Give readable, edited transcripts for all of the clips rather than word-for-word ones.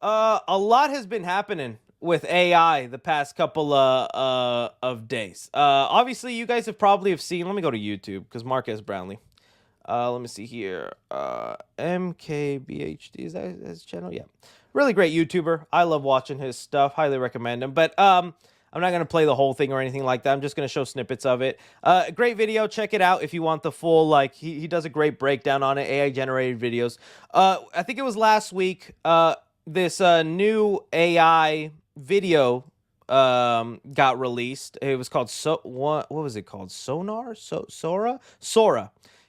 A lot has been happening with AI the past couple of days. Obviously, you guys have probably have seen. Let me go to YouTube because Marquez Brownlee. Let me see here. MKBHD, is that his channel? Yeah, really great YouTuber. I love watching his stuff. Highly recommend him. But I'm not gonna play the whole thing or anything like that. I'm just gonna show snippets of it. Great video. Check it out if you want the full. Like he does a great breakdown on it. AI generated videos. I think it was last week. This new AI video got released. It was called what was it called? Sora.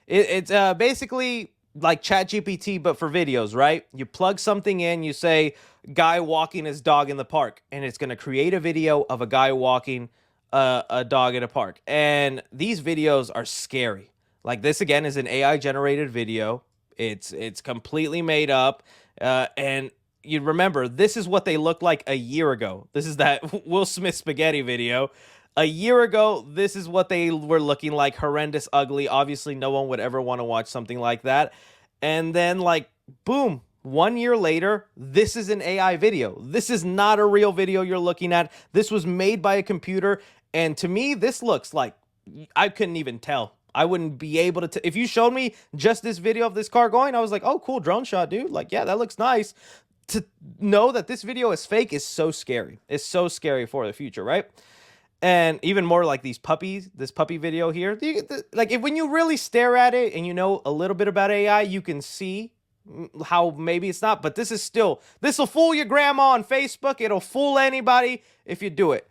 It's basically like ChatGPT but for videos, right? You plug something in, you say guy walking his dog in the park, and it's going to create a video of a guy walking a dog in a park. And these videos are scary. Like this again is an AI generated video. It's completely made up. And you remember this is what they looked like a year ago. This is that Will Smith spaghetti video. A year ago, this is what they were looking like, horrendous, ugly. Obviously, no one would ever want to watch something like that. And then, like, boom, 1 year later, this is an AI video. This is not a real video you're looking at. This was made by a computer. And to me, this looks like I couldn't even tell. I wouldn't be able to. If you showed me just this video of this car going, I was like, oh, cool drone shot, dude. Like, yeah, that looks nice. To know that this video is fake is so scary. It's so scary for the future, right? And even more like these puppies, this puppy video here. Like when you really stare at it and you know a little bit about AI, you can see how maybe it's not. But this will fool your grandma on Facebook. It'll fool anybody if you do it.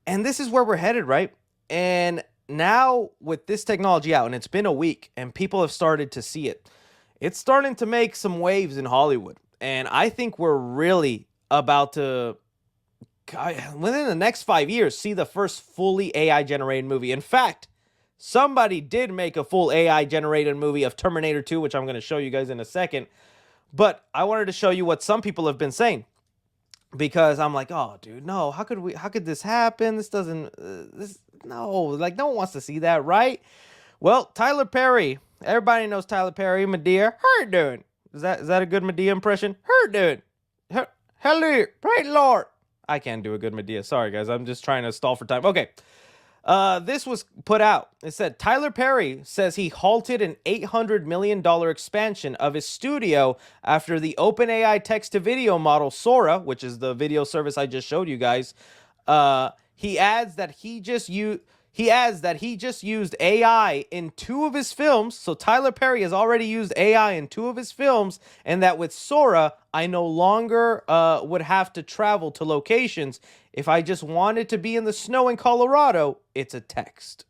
And this is where we're headed, right? And now with this technology out, and it's been a week, and people have started to see it, it's starting to make some waves in Hollywood. And I think we're really about to, within the next 5 years, see the first fully AI generated movie. In fact, somebody did make a full AI generated movie of Terminator 2, which I'm going to show you guys in a second. But I wanted to show you what some people have been saying, because I'm like, oh, dude, no, how could this happen? This doesn't, no, like no one wants to see that, right? Well, Tyler Perry, everybody knows Tyler Perry, Medea, how you doing? Is that a good Medea impression? Her dude. Hello, praise Lord. I can't do a good Medea. Sorry, guys. I'm just trying to stall for time. Okay. This was put out. It said Tyler Perry says he halted an $800 million expansion of his studio after the OpenAI text-to-video model Sora, which is the video service I just showed you guys. He adds that he just used AI in 2 of his films. So Tyler Perry has already used AI in 2 of his films, and that with Sora, I no longer would have to travel to locations. If I just wanted to be in the snow in Colorado, it's a text.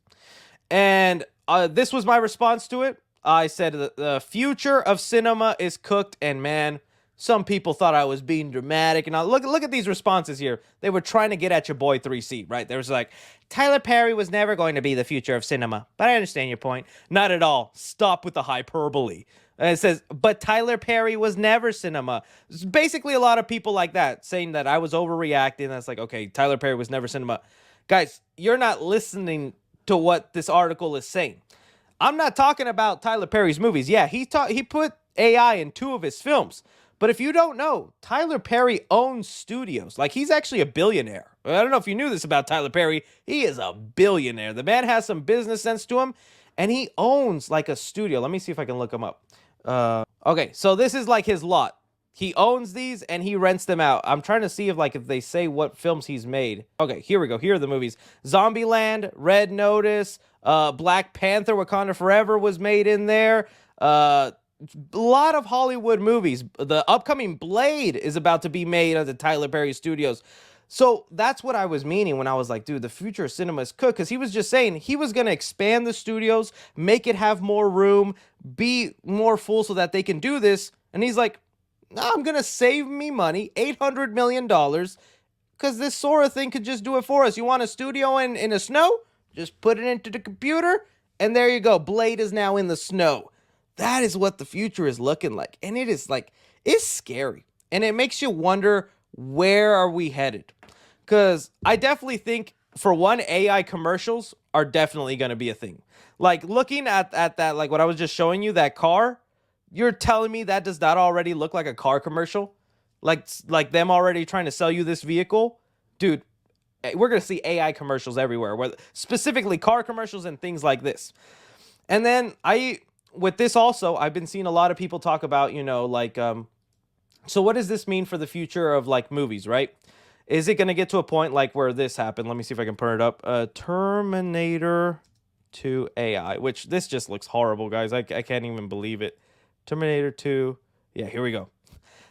And this was my response to it. I said the future of cinema is cooked, and man, some people thought I was being dramatic, and look at these responses here. They were trying to get at your boy 3C, right? There was like, Tyler Perry was never going to be the future of cinema, but I understand your point. Not at all. Stop with the hyperbole. And it says, but Tyler Perry was never cinema. It's basically a lot of people like that saying that I was overreacting. That's like, okay, Tyler Perry was never cinema. Guys, you're not listening to what this article is saying. I'm not talking about Tyler Perry's movies. Yeah, he put AI in 2 of his films. But if you don't know, Tyler Perry owns studios. Like, he's actually a billionaire. I don't know if you knew this about Tyler Perry. He is a billionaire. The man has some business sense to him, and he owns, like, a studio. Let me see if I can look him up. Okay, so this is, like, his lot. He owns these, and he rents them out. I'm trying to see if they say what films he's made. Okay, here we go. Here are the movies. Zombieland, Red Notice, Black Panther, Wakanda Forever was made in there. A lot of Hollywood movies. The upcoming Blade is about to be made at the Tyler Perry Studios. So that's what I was meaning when I was like, dude, the future of cinema is cooked. Because he was just saying he was going to expand the studios, make it have more room, be more full so that they can do this. And he's like, no, I'm going to save me money, $800 million, because this Sora thing could just do it for us. You want a studio in the snow? Just put it into the computer, and there you go. Blade is now in the snow. That is what the future is looking like. And it is like, it's scary. And it makes you wonder, where are we headed? Because I definitely think, for one, AI commercials are definitely going to be a thing. Like, looking at that, like what I was just showing you, that car, you're telling me that does not already look like a car commercial? like them already trying to sell you this vehicle, dude. We're gonna see AI commercials everywhere, where specifically car commercials and things like this. And then with this also, I've been seeing a lot of people talk about, like, so what does this mean for the future of like movies, right? Is it gonna get to a point like where this happened? Let me see if I can put it up. Terminator 2 AI, which this just looks horrible, guys. I can't even believe it. Terminator 2. Yeah, here we go.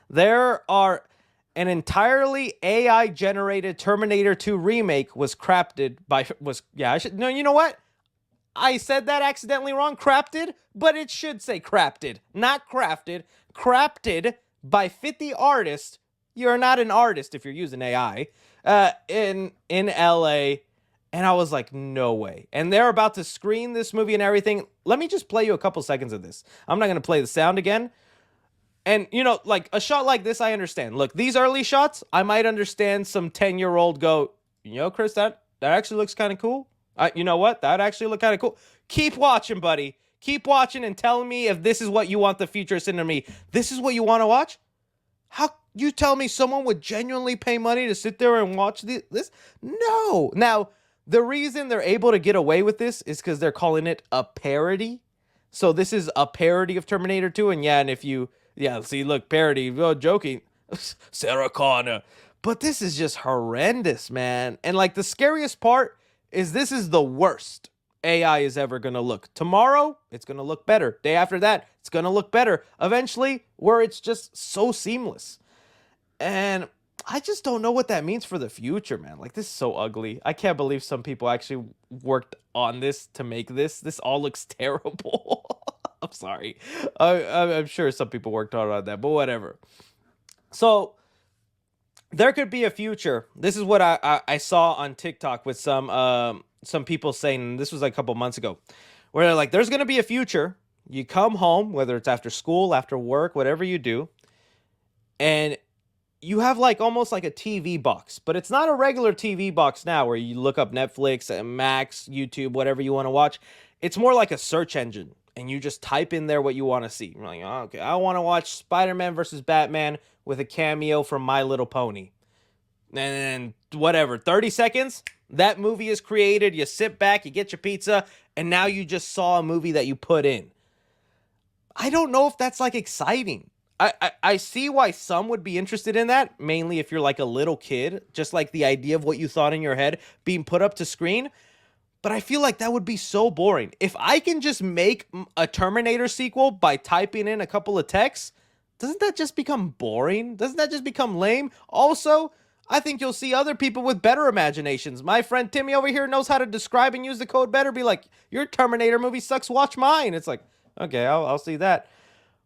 There are an entirely AI generated Terminator 2 remake was crafted by was yeah, I should no, you know what? I said that accidentally wrong, crafted, but it should say crafted, not crafted. Crafted by 50 artists. You're not an artist if you're using AI. In LA, and I was like, no way. And they're about to screen this movie and everything. Let me just play you a couple seconds of this. I'm not going to play the sound again. And, like a shot like this, I understand. Look, these early shots, I might understand some 10-year-old go, Chris, that actually looks kind of cool. You know what? That actually looked kind of cool. Keep watching, buddy. Keep watching and tell me if this is what you want the future to send to me. This is what you want to watch? How you tell me someone would genuinely pay money to sit there and watch this? No. Now, the reason they're able to get away with this is because they're calling it a parody. So this is a parody of Terminator 2. And if you, see, look, parody, joking, Sarah Connor. But this is just horrendous, man. And like the scariest part is this is the worst AI is ever going to look. Tomorrow, it's going to look better. Day after that, it's going to look better. Eventually, where it's just so seamless. And I just don't know what that means for the future, man. Like, this is so ugly. I can't believe some people actually worked on this to make this. This all looks terrible. I'm sorry. I'm sure some people worked hard on that, but whatever. So there could be a future. This is what I saw on TikTok with some people saying, this was like a couple months ago, where they're like, there's going to be a future. You come home, whether it's after school, after work, whatever you do, and you have like almost like a TV box, but it's not a regular TV box now where you look up Netflix, Max, YouTube, whatever you want to watch. It's more like a search engine, and you just type in there what you want to see. You're like, oh, okay, I want to watch Spider-Man versus Batman with a cameo from My Little Pony. And then whatever, 30 seconds, that movie is created. You sit back, you get your pizza, and now you just saw a movie that you put in. I don't know if that's like exciting. I see why some would be interested in that, mainly if you're like a little kid, just like the idea of what you thought in your head being put up to screen. But I feel like that would be so boring. If I can just make a Terminator sequel by typing in a couple of texts, doesn't that just become boring? Doesn't that just become lame? Also, I think you'll see other people with better imaginations. My friend Timmy over here knows how to describe and use the code better. Be like, your Terminator movie sucks, watch mine. It's like, okay, I'll see that.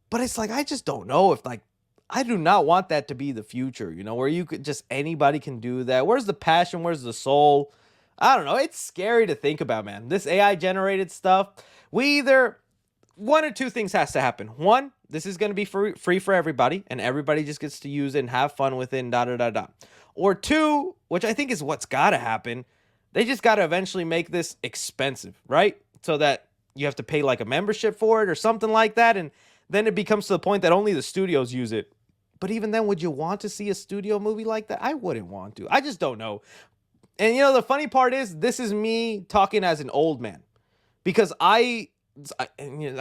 But it's like, I just don't know if like, I do not want that to be the future, where you could just, anybody can do that. Where's the passion? Where's the soul? I don't know. It's scary to think about, man. This AI generated stuff. One or two things has to happen. One, this is going to be free for everybody, and everybody just gets to use it and have fun with it and da da da da. Or two, which I think is what's got to happen, they just got to eventually make this expensive, right? So that you have to pay like a membership for it or something like that, and then it becomes to the point that only the studios use it. But even then, would you want to see a studio movie like that? I wouldn't want to. I just don't know. And the funny part is, this is me talking as an old man, because I've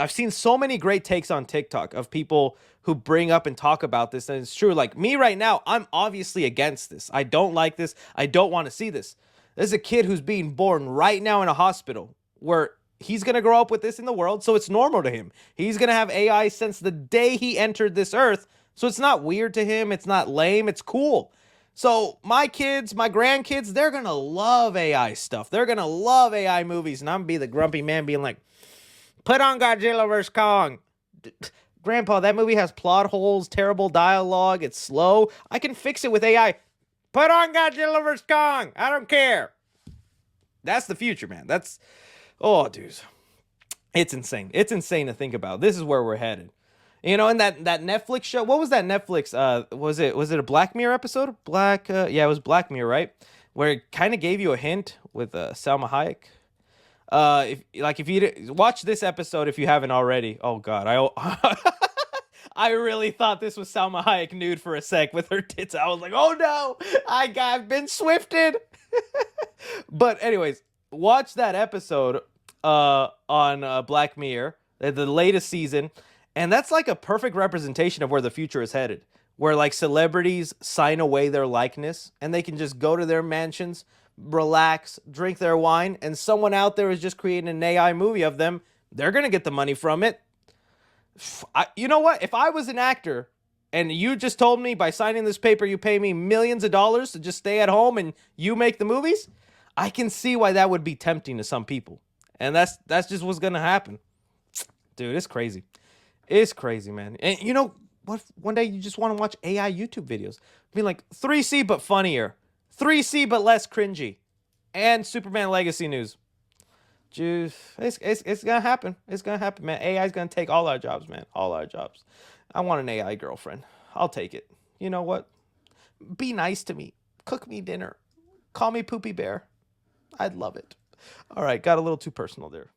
seen so many great takes on TikTok of people who bring up and talk about this. And it's true. Like me right now, I'm obviously against this. I don't like this. I don't want to see this. There's a kid who's being born right now in a hospital where he's going to grow up with this in the world. So it's normal to him. He's going to have AI since the day he entered this earth. So it's not weird to him. It's not lame. It's cool. So my kids, my grandkids, they're going to love AI stuff. They're going to love AI movies. And I'm going to be the grumpy man being like, put on Godzilla vs. Kong. Grandpa, that movie has plot holes, terrible dialogue. It's slow. I can fix it with AI. Put on Godzilla vs. Kong. I don't care. That's the future, man. Oh, dudes. It's insane. It's insane to think about. This is where we're headed. And that Netflix show, what was that Netflix? Was it a Black Mirror episode? It was Black Mirror, right? Where it kind of gave you a hint with Salma Hayek. If you watch this episode if you haven't already. Oh God, I really thought this was Salma Hayek nude for a sec with her tits. I was like, oh no, I've been swifted. But anyways, watch that episode on Black Mirror, the latest season, and that's like a perfect representation of where the future is headed. Where like celebrities sign away their likeness and they can just go to their mansions, relax, drink their wine, and someone out there is just creating an AI movie of them. They're gonna get the money from it. You know what? If I was an actor and you just told me by signing this paper you pay me millions of dollars to just stay at home and you make the movies, I can see why that would be tempting to some people. And that's just what's gonna happen. Dude, it's crazy. It's crazy, man. And you know what? One day you just want to watch AI YouTube videos. I mean, like 3C but funnier, 3C but less cringy, and Superman Legacy news. Just it's gonna happen. It's gonna happen, man. AI is gonna take all our jobs, man. All our jobs. I want an AI girlfriend. I'll take it. You know what? Be nice to me. Cook me dinner. Call me Poopy Bear. I'd love it. All right, got a little too personal there.